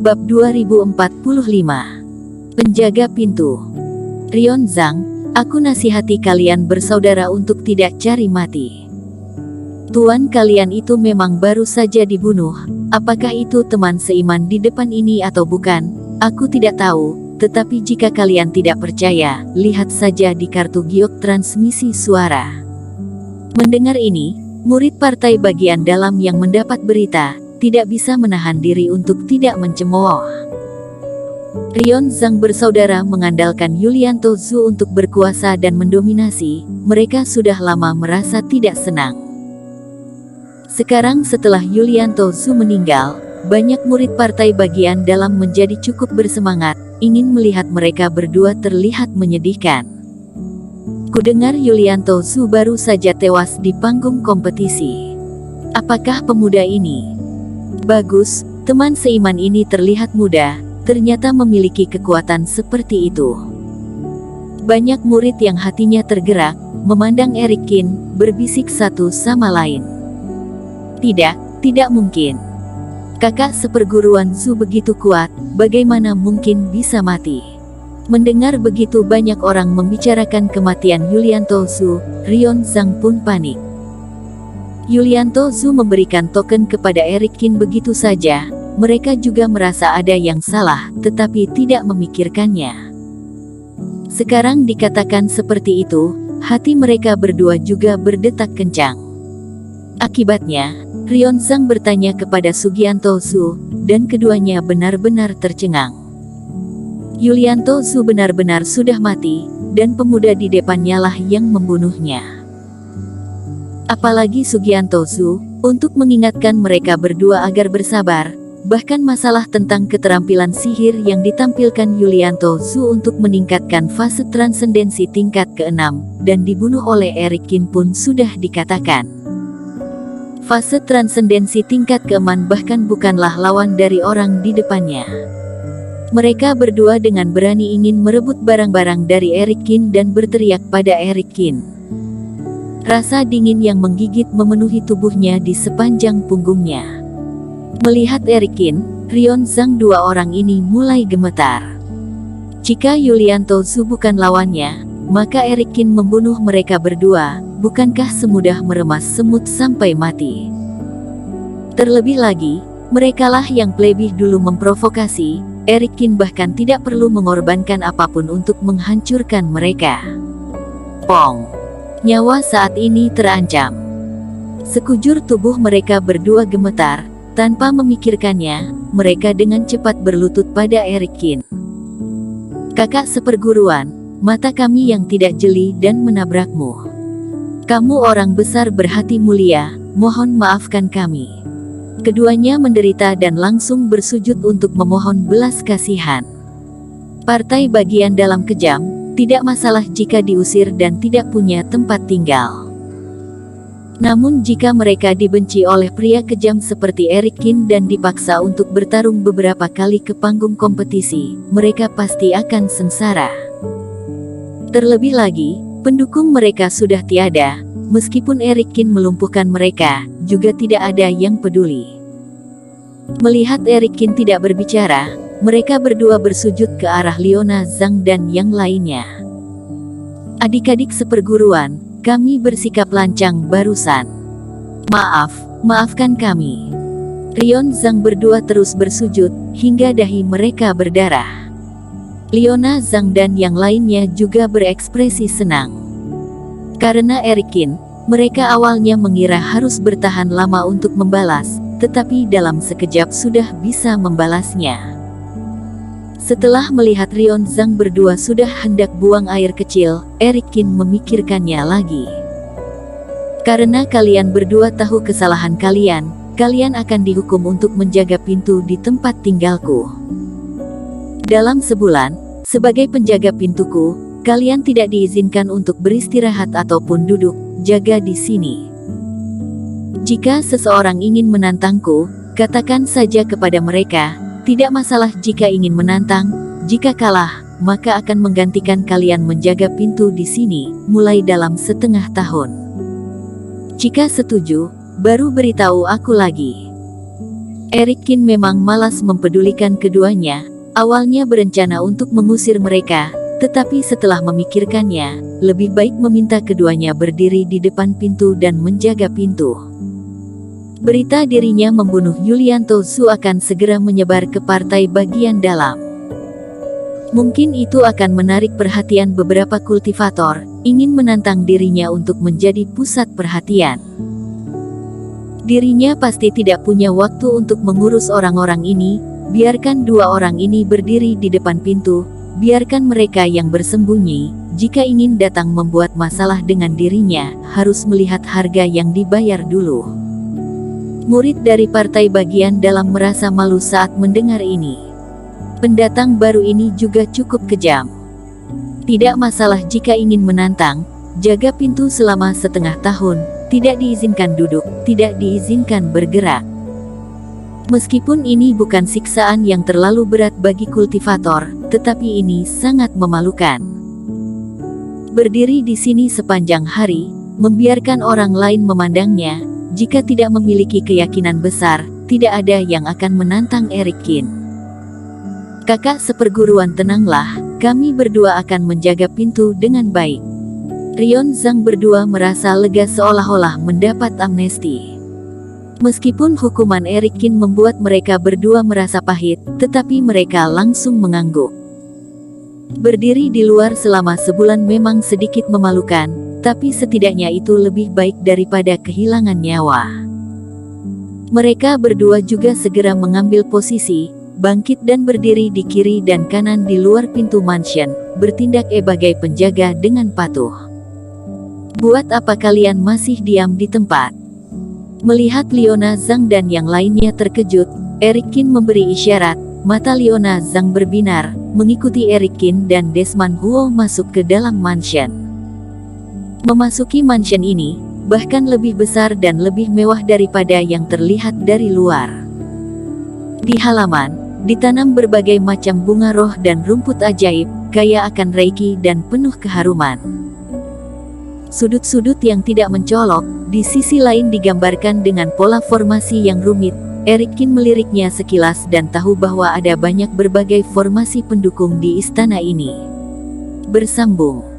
Bab 2045. Penjaga pintu. Rion Zhang, aku nasihati kalian bersaudara untuk tidak cari mati. Tuan kalian itu memang baru saja dibunuh. Apakah itu teman seiman di depan ini atau bukan? Aku tidak tahu, tetapi jika kalian tidak percaya, lihat saja di kartu giok transmisi suara. Mendengar ini, murid partai bagian dalam yang mendapat berita, tidak bisa menahan diri untuk tidak mencemooh. Rion Zhang bersaudara mengandalkan Yulianto Zhu untuk berkuasa dan mendominasi, mereka sudah lama merasa tidak senang. Sekarang setelah Yulianto Zhu meninggal, banyak murid partai bagian dalam menjadi cukup bersemangat, ingin melihat mereka berdua terlihat menyedihkan. Kudengar Yulianto Zhu baru saja tewas di panggung kompetisi. Apakah pemuda ini? Bagus, teman seiman ini terlihat muda, ternyata memiliki kekuatan seperti itu. Banyak murid yang hatinya tergerak, memandang Eric Qin, berbisik satu sama lain. Tidak mungkin. Kakak seperguruan Zhu begitu kuat, bagaimana mungkin bisa mati? Mendengar begitu banyak orang membicarakan kematian Yulianto Zhu, Rion Zhang pun panik. Yulianto Zhu memberikan token kepada Eric Qin begitu saja, mereka juga merasa ada yang salah, tetapi tidak memikirkannya. Sekarang dikatakan seperti itu, hati mereka berdua juga berdetak kencang. Akibatnya, Rion Zhang bertanya kepada Sugianto Zhu, dan keduanya benar-benar tercengang. Yulianto Zhu benar-benar sudah mati, dan pemuda di depannya lah yang membunuhnya. Apalagi Sugianto Zhu, untuk mengingatkan mereka berdua agar bersabar, bahkan masalah tentang keterampilan sihir yang ditampilkan Yulianto Zhu untuk meningkatkan fase transendensi tingkat ke-6, dan dibunuh oleh Eric Qin pun sudah dikatakan. Fase transendensi tingkat ke-6 bahkan bukanlah lawan dari orang di depannya. Mereka berdua dengan berani ingin merebut barang-barang dari Eric Qin dan berteriak pada Eric Qin. Rasa dingin yang menggigit memenuhi tubuhnya di sepanjang punggungnya. Melihat Eric Qin, Rion Zhang, dua orang ini mulai gemetar. Jika Yulianto Zhu bukan lawannya, maka Eric Qin membunuh mereka berdua, bukankah semudah meremas semut sampai mati? Terlebih lagi, merekalah yang lebih dulu memprovokasi, Eric Qin bahkan tidak perlu mengorbankan apapun untuk menghancurkan mereka. Pong! Nyawa saat ini terancam. Sekujur tubuh mereka berdua gemetar, tanpa memikirkannya, mereka dengan cepat berlutut pada Eric Qin. Kakak seperguruan, mata kami yang tidak jeli dan menabrakmu. Kamu orang besar berhati mulia, mohon maafkan kami. Keduanya menderita dan langsung bersujud untuk memohon belas kasihan. Partai bagian dalam kejam, tidak masalah jika diusir dan tidak punya tempat tinggal. Namun jika mereka dibenci oleh pria kejam seperti Eric Qin dan dipaksa untuk bertarung beberapa kali ke panggung kompetisi, mereka pasti akan sengsara. Terlebih lagi, pendukung mereka sudah tiada, meskipun Eric Qin melumpuhkan mereka, juga tidak ada yang peduli. Melihat Eric Qin tidak berbicara, mereka berdua bersujud ke arah Liona Zhang dan yang lainnya. Adik-adik seperguruan, kami bersikap lancang barusan. Maafkan kami. Rion Zhang berdua terus bersujud, hingga dahi mereka berdarah. Liona Zhang dan yang lainnya juga berekspresi senang. Karena Eric Qin, mereka awalnya mengira harus bertahan lama untuk membalas, tetapi dalam sekejap sudah bisa membalasnya. Setelah melihat Rion Zhang berdua sudah hendak buang air kecil, Eric Qin memikirkannya lagi. Karena kalian berdua tahu kesalahan kalian, kalian akan dihukum untuk menjaga pintu di tempat tinggalku. Dalam sebulan, sebagai penjaga pintuku, kalian tidak diizinkan untuk beristirahat ataupun duduk, jaga di sini. Jika seseorang ingin menantangku, katakan saja kepada mereka, tidak masalah jika ingin menantang, jika kalah, maka akan menggantikan kalian menjaga pintu di sini, mulai dalam setengah tahun. Jika setuju, baru beritahu aku lagi. Eric Kin memang malas mempedulikan keduanya. Awalnya berencana untuk mengusir mereka, tetapi setelah memikirkannya, lebih baik meminta keduanya berdiri di depan pintu dan menjaga pintu. Berita dirinya membunuh Yulianto Su akan segera menyebar ke partai bagian dalam. Mungkin itu akan menarik perhatian beberapa kultivator, ingin menantang dirinya untuk menjadi pusat perhatian. Dirinya pasti tidak punya waktu untuk mengurus orang-orang ini, biarkan dua orang ini berdiri di depan pintu, biarkan mereka yang bersembunyi, jika ingin datang membuat masalah dengan dirinya, harus melihat harga yang dibayar dulu. Murid dari partai bagian dalam merasa malu saat mendengar ini. Pendatang baru ini juga cukup kejam. Tidak masalah jika ingin menantang, jaga pintu selama setengah tahun, tidak diizinkan duduk, tidak diizinkan bergerak. Meskipun ini bukan siksaan yang terlalu berat bagi kultivator, tetapi ini sangat memalukan. Berdiri di sini sepanjang hari, membiarkan orang lain memandangnya, jika tidak memiliki keyakinan besar, tidak ada yang akan menantang Eric Kin. Kakak seperguruan, tenanglah, kami berdua akan menjaga pintu dengan baik. Rion Zhang berdua merasa lega seolah-olah mendapat amnesti. Meskipun hukuman Eric Kin membuat mereka berdua merasa pahit, tetapi mereka langsung mengangguk. Berdiri di luar selama sebulan memang sedikit memalukan, tapi setidaknya itu lebih baik daripada kehilangan nyawa. Mereka berdua juga segera mengambil posisi, bangkit dan berdiri di kiri dan kanan di luar pintu mansion, bertindak sebagai penjaga dengan patuh. Buat apa kalian masih diam di tempat? Melihat Leona Zhang dan yang lainnya terkejut, Eric Kin memberi isyarat, mata Leona Zhang berbinar, mengikuti Eric Kin dan Desmond Huo masuk ke dalam mansion. Memasuki mansion ini, bahkan lebih besar dan lebih mewah daripada yang terlihat dari luar. Di halaman, ditanam berbagai macam bunga roh dan rumput ajaib, kaya akan reiki dan penuh keharuman. Sudut-sudut yang tidak mencolok, di sisi lain digambarkan dengan pola formasi yang rumit. Eric Kin meliriknya sekilas dan tahu bahwa ada banyak berbagai formasi pendukung di istana ini. Bersambung.